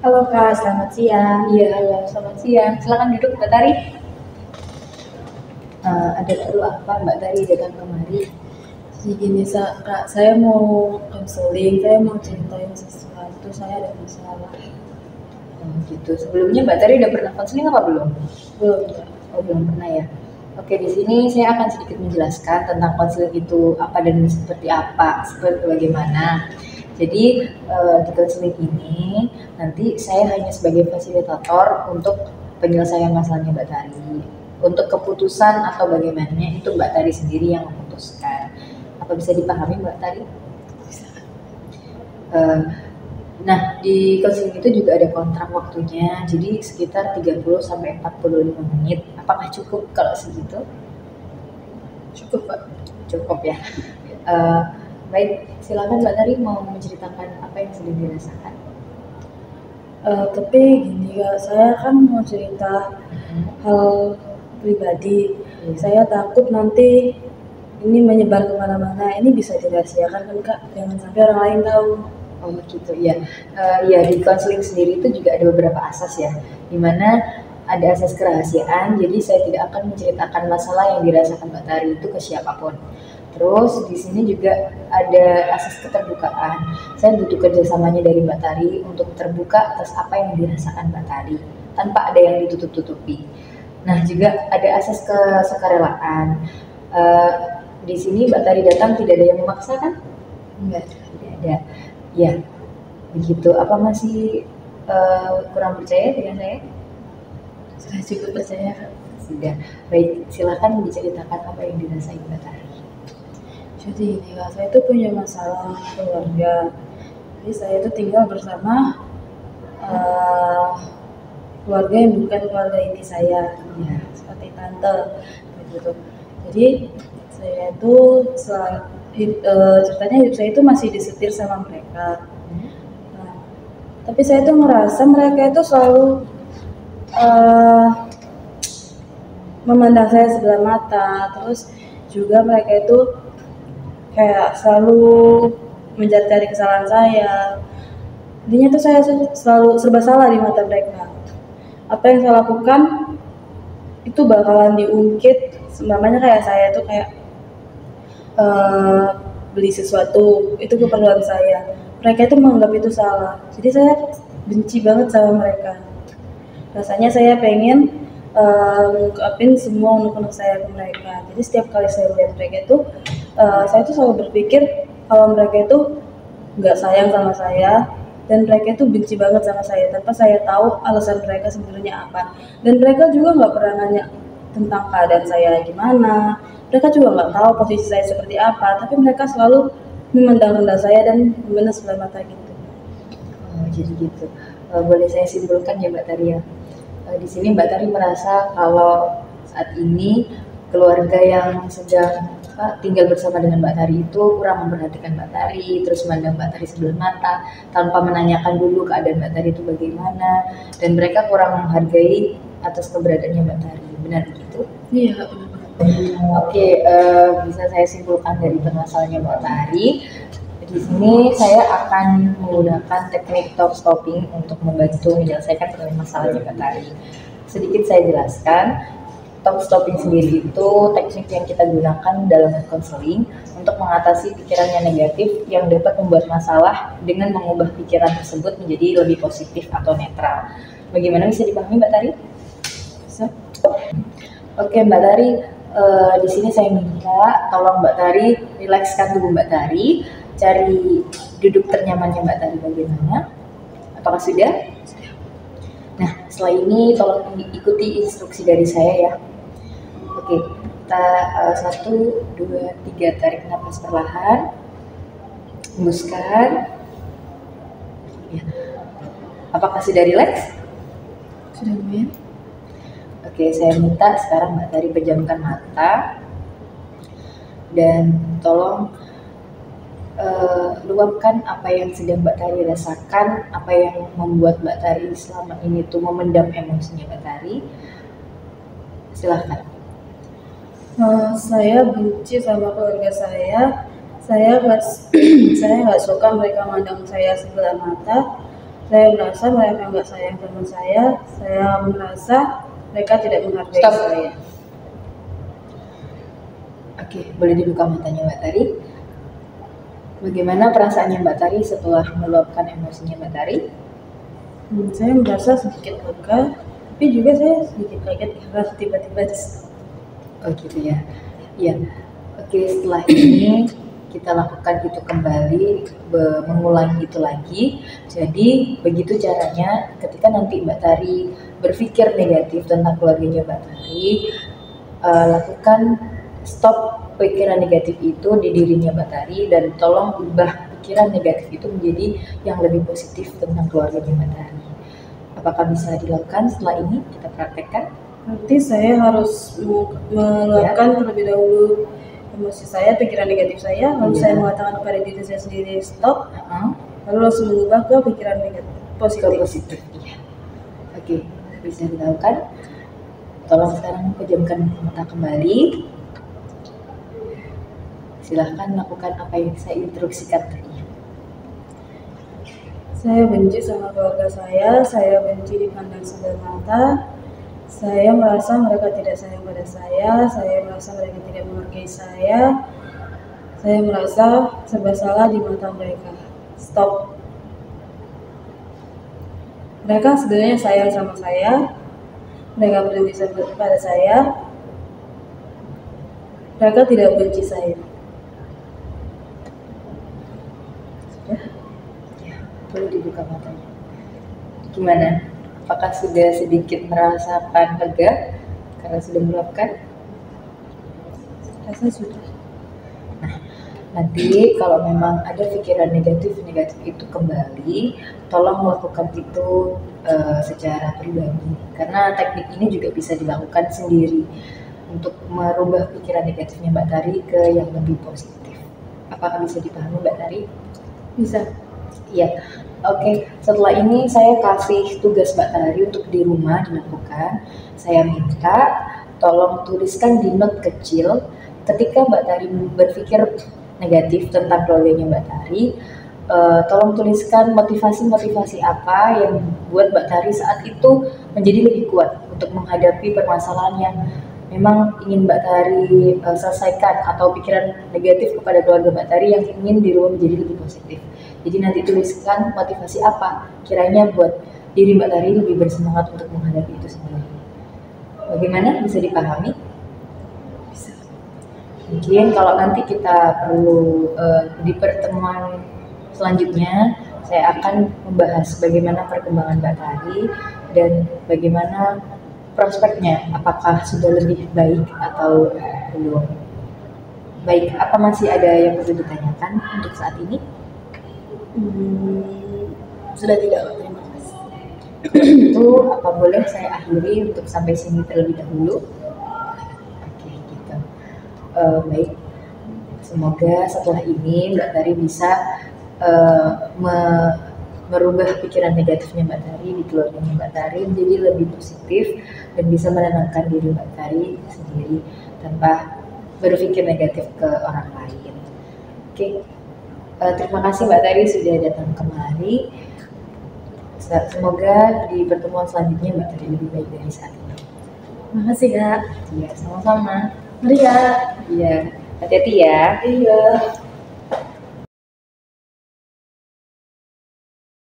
Halo Kak, selamat siang. Iya, halo, selamat siang. Silakan duduk, Mbak Tari. Ada perlu apa Mbak Tari datang kemari? Jadi gini Kak, saya mau konseling, saya mau ceritain sesuatu, saya ada masalah. Gitu. Sebelumnya Mbak Tari udah pernah konseling apa belum? Belum Kak. Oh, belum pernah ya. Oke, di sini saya akan sedikit menjelaskan tentang konseling itu apa dan seperti apa, seperti bagaimana. Jadi di konseling ini nanti saya hanya sebagai fasilitator untuk penyelesaian masalahnya Mbak Tari. Untuk keputusan atau bagaimana itu Mbak Tari sendiri yang memutuskan. Apa bisa dipahami Mbak Tari? Eh, Nah, di konseling itu juga ada kontrak waktunya, jadi sekitar 30 sampai 45 menit. Apakah cukup kalau segitu? Cukup Kak. Cukup ya. Eh, Baik, silakan Mbak Tari mau menceritakan apa yang sedang dirasakan. Tapi gini Kak, saya kan mau cerita hal pribadi. Saya takut nanti ini menyebar kemana-mana. Ini bisa dirahasiakan kan Kak, jangan sampai orang lain tahu. Oh gitu ya. Ya di konseling sendiri itu juga ada beberapa asas ya, dimana ada asas kerahasiaan. Jadi saya tidak akan menceritakan masalah yang dirasakan Mbak Tari itu ke siapapun. Terus di sini juga ada asas keterbukaan. Saya butuh kerjasamanya dari Mbak Tari untuk terbuka atas apa yang dirasakan Mbak Tari tanpa ada yang ditutup-tutupi. Nah juga ada asas kesukarelaan. Eh, di sini Mbak Tari datang tidak ada yang memaksa kan? Enggak. Tidak ada. Ya, begitu. Apa masih kurang percaya dengan saya? Saya cukup percaya Kak. Sudah. Baik, silakan diceritakan apa yang dirasain Mbak Tari. Jadi gini Kak, saya tuh punya masalah keluarga. Jadi saya tuh tinggal bersama eh, keluarga yang bukan keluarga inti saya, ya, seperti tante gitu. Jadi saya tuh ceritanya hidup saya itu masih disetir sama mereka. Nah, tapi saya tuh ngerasa mereka itu selalu eh, memandang saya sebelah mata, terus juga mereka itu kayak selalu mencari-cari kesalahan saya. Intinya tuh saya selalu serba salah di mata mereka. Apa yang saya lakukan itu bakalan diungkit. Namanya kayak saya tuh kayak beli sesuatu, itu keperluan saya. Mereka itu menganggap itu salah. Jadi saya benci banget sama mereka. Rasanya saya pengen mengungkapin semua unek-unek saya ke mereka. Jadi setiap kali saya melihat mereka itu, saya tuh selalu berpikir kalau mereka itu nggak sayang sama saya, dan mereka itu benci banget sama saya tanpa saya tahu alasan mereka sebenarnya apa. Dan mereka juga nggak pernah nanya tentang keadaan saya gimana. Mereka juga nggak tahu posisi saya seperti apa, tapi mereka selalu memandang rendah saya dan memandang sebelah mata gitu. Oh, jadi gitu. Boleh saya simpulkan ya Mbak Tari ya. Di sini Mbak Tari merasa kalau saat ini keluarga yang sedang tinggal bersama dengan Mbak Tari itu kurang memperhatikan Mbak Tari, terus memandang Mbak Tari sebelah mata tanpa menanyakan dulu keadaan Mbak Tari itu bagaimana, dan mereka kurang menghargai atas keberadaannya Mbak Tari. Benar begitu? Iya. Oke, bisa saya simpulkan dari permasalahannya Mbak Tari. Di sini saya akan menggunakan teknik top stopping untuk membantu menyelesaikan masalahnya Mbak Tari. Sedikit saya jelaskan, top stopping sendiri itu teknik yang kita gunakan dalam konseling untuk mengatasi pikiran yang negatif yang dapat membuat masalah dengan mengubah pikiran tersebut menjadi lebih positif atau netral. Bagaimana bisa dipahami Mbak Tari? Bisa. Oke Mbak Tari, di sini saya minta tolong Mbak Tari rilekskan tubuh Mbak Tari. Cari duduk ternyamannya Mbak Tari bagaimana? Apakah sudah? Nah, setelah ini tolong ikuti instruksi dari saya ya. Oke, kita 1, 2, 3 tarik nafas perlahan, hembuskan. Ya. Apakah sudah rileks? Sudah lumayan. Oke, saya minta sekarang Mbak Tari pejamkan mata dan tolong luapkan apa yang sedang Mbak Tari rasakan, apa yang membuat Mbak Tari selama ini tuh memendam emosinya Mbak Tari. Silahkan. Saya benci sama keluarga saya. Saya nggak suka mereka mandang saya sebelah mata. Saya merasa mereka nggak sayang sama saya merasa mereka tidak menghargai Stop. saya. Oke, boleh dibuka matanya Mbak Tari. Bagaimana perasaannya Mbak Tari setelah meluapkan emosinya Mbak Tari? Saya merasa sedikit lega, tapi juga saya sedikit kaget karena tiba-tiba Oh gitu ya. Iya. Oke, setelah ini kita lakukan itu kembali, mengulangi itu lagi. Jadi begitu caranya ketika nanti Mbak Tari berpikir negatif tentang keluarganya Mbak Tari, lakukan stop pikiran negatif itu di dirinya Mbak Tari dan tolong ubah pikiran negatif itu menjadi yang lebih positif tentang keluarganya Mbak Tari. Apakah bisa dilakukan setelah ini? Kita praktekkan. Nanti saya harus meluapkan terlebih dahulu emosi saya, pikiran negatif saya, lalu saya mengatakan kepada diri saya sendiri stop, lalu langsung mengubah ke pikiran negatif positif. Iya. Oke, bisa dilakukan. Tolong sekarang pejamkan mata kembali. Silahkan lakukan apa yang saya instruksikan tadi. Saya benci sama keluarga saya benci dipandang sebelah mata, saya merasa mereka tidak sayang pada saya merasa mereka tidak menghargai saya merasa serba salah di mata mereka. Stop. Mereka sebenarnya sayang sama saya, mereka peduli pada saya, mereka tidak benci saya. Boleh dibuka matanya. Gimana? Apakah sudah sedikit merasakan lega karena sudah meluapkan? Rasa sudah. Nah, nanti kalau memang ada pikiran negatif itu kembali, tolong lakukan itu secara pribadi. Karena teknik ini juga bisa dilakukan sendiri untuk merubah pikiran negatifnya Mbak Tari ke yang lebih positif. Apakah bisa dipahami Mbak Tari? Bisa. Iya. Oke, setelah ini saya kasih tugas Mbak Tari untuk di rumah dilakukan. Saya minta tolong tuliskan di note kecil ketika Mbak Tari berpikir negatif tentang keluarganya Mbak Tari, tolong tuliskan motivasi-motivasi apa yang buat Mbak Tari saat itu menjadi lebih kuat untuk menghadapi permasalahan yang memang ingin Mbak Tari selesaikan, atau pikiran negatif kepada keluarga Mbak Tari yang ingin dirubah menjadi lebih positif. Jadi nanti tuliskan motivasi apa kiranya buat diri Mbak Tari lebih bersemangat untuk menghadapi itu sendiri. Bagaimana? Bisa dipahami? Bisa. Mungkin kalau nanti kita perlu di pertemuan selanjutnya, saya akan membahas bagaimana perkembangan Mbak Tari dan bagaimana prospeknya, apakah sudah lebih baik atau belum. Baik, apa masih ada yang perlu ditanyakan untuk saat ini? Sudah tidak, terima kasih. Itu apa boleh saya akhiri untuk sampai sini terlebih dahulu? Oke, gitu. Baik, semoga setelah ini Mbak Tari bisa merubah pikiran negatifnya Mbak Tari di keluarganya Mbak Tari menjadi lebih positif dan bisa menenangkan diri Mbak Tari sendiri tanpa berpikir negatif ke orang lain. Oke, terima kasih Mbak Tari sudah datang kemari. Semoga di pertemuan selanjutnya Mbak Tari lebih baik dari saat ini. Terima kasih Kak. Iya, sama-sama. Mari ya. Iya, hati-hati ya. Iya.